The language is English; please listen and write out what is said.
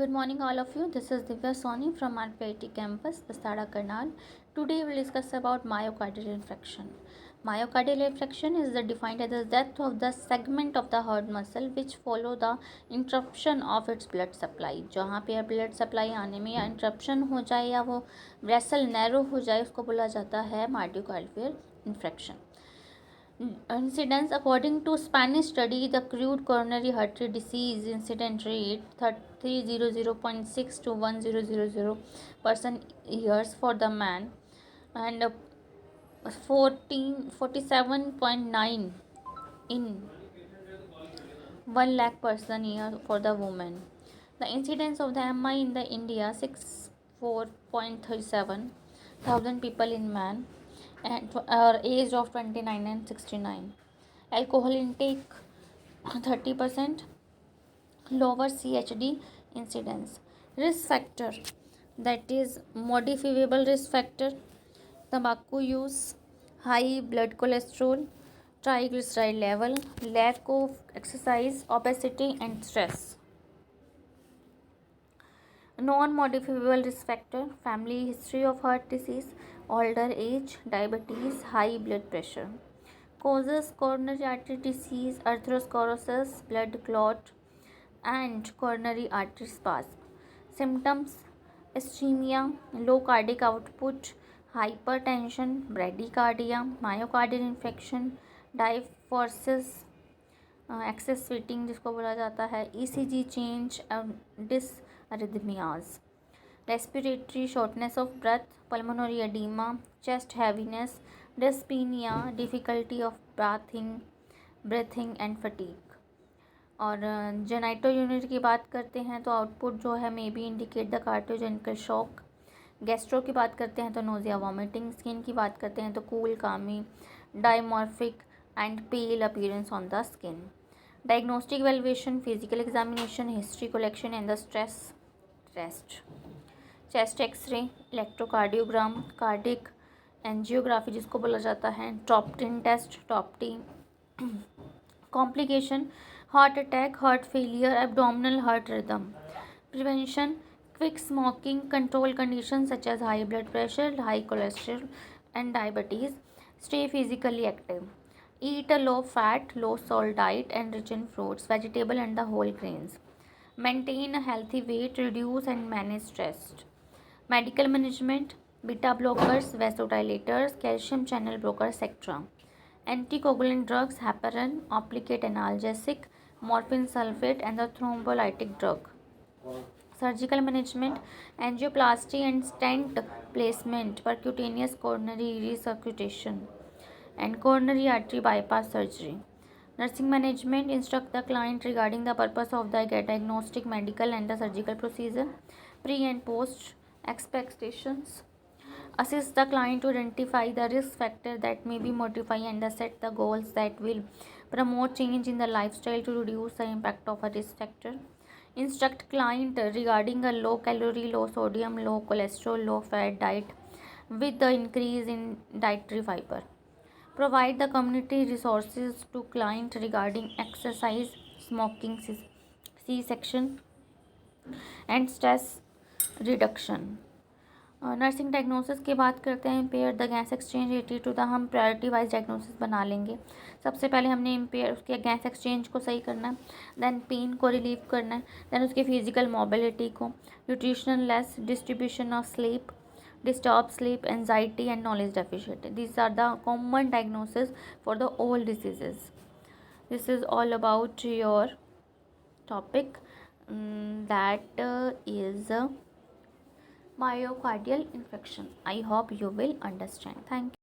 Good morning, all of you. This is Divya Soni from our PIT campus, Bastada, Karnal. Today, we'll discuss about myocardial infarction. Myocardial infarction is defined as the death of the segment of the heart muscle which follow the interruption of its blood supply. जहाँ पे blood supply आने में या interruption हो जाए या वो vessel narrow हो जाए उसको बोला जाता है myocardial infection. Incidence according to Spanish study, the crude coronary artery disease incident rate 300.6 to 1000 years for the man and 47.9 in 1 lakh person year for the woman. The incidence of the MI in the India 64.37 thousand people in man and age of 29 and 69. Alcohol intake 30%. Lower CHD incidence. Risk factor, that is modifiable risk factor: tobacco use, high blood cholesterol, triglyceride level, lack of exercise, obesity and stress. Non-modifiable risk factor: family history of heart disease, older age, diabetes, high blood pressure. Causes: coronary artery disease, atherosclerosis, blood clot and coronary artery spasm. Symptoms: ischemia, low cardiac output, hypertension, bradycardia, myocardial infarction, diaphoresis, excess sweating जिसको बोला जाता है, ECG change, dysrhythmias. Respiratory: shortness of breath, pulmonary oedema, chest heaviness, dyspnoea, difficulty of breathing and fatigue. और genito unit की बात करते हैं तो आउटपुट जो है may be indicate the cardiogenic shock. Gastro की बात करते हैं तो नोजिया वॉमिटिंग. स्किन की बात करते हैं तो cool clammy, diaphoretic and pale appearance on the skin. Diagnostic evaluation: physical examination, history collection and the stress test. Chest X-ray, electrocardiogram, cardiac angiography जिसको बोला जाता है, troponin test, trop T. Complication: heart attack, heart failure, abdominal heart rhythm. Prevention: quit smoking, control condition such as high blood pressure, high cholesterol and diabetes. Stay physically active. Eat a low fat, low salt diet and rich in fruits, vegetable and the whole grains. Maintain a healthy weight, reduce and manage stress. Medical management: beta blockers, vasodilators, calcium channel blockers, etc. Anticoagulant drugs, heparin, opiate analgesic, morphine sulfate and the thrombolytic drug. Surgical management: angioplasty and stent placement, percutaneous coronary resuscitation and coronary artery bypass surgery. Nursing management: instruct the client regarding the purpose of the diagnostic, medical and the surgical procedure, pre and post expectations. Assist the client to identify the risk factor that may be modified and set the goals that will promote change in the lifestyle to reduce the impact of a risk factor. Instruct client regarding a low calorie, low sodium, low cholesterol, low fat diet with the increase in dietary fiber. Provide the community resources to client regarding exercise, smoking C-section and stress reduction. Nursing diagnosis की बात करते हैं. Impaired the gas exchange related to the, हम priority wise diagnosis बना लेंगे. सबसे पहले हमने इम्पेयर उसके गैस एक्सचेंज को सही करना है, देन पेन को रिलीव करना है, देन उसकी फिजिकल मोबिलिटी को, nutritional less, distribution of sleep, disturbed sleep, anxiety and knowledge deficit. These are the common diagnoses for the all diseases. This is all about your topic, that is myocardial infarction. I hope you will understand. Thank you.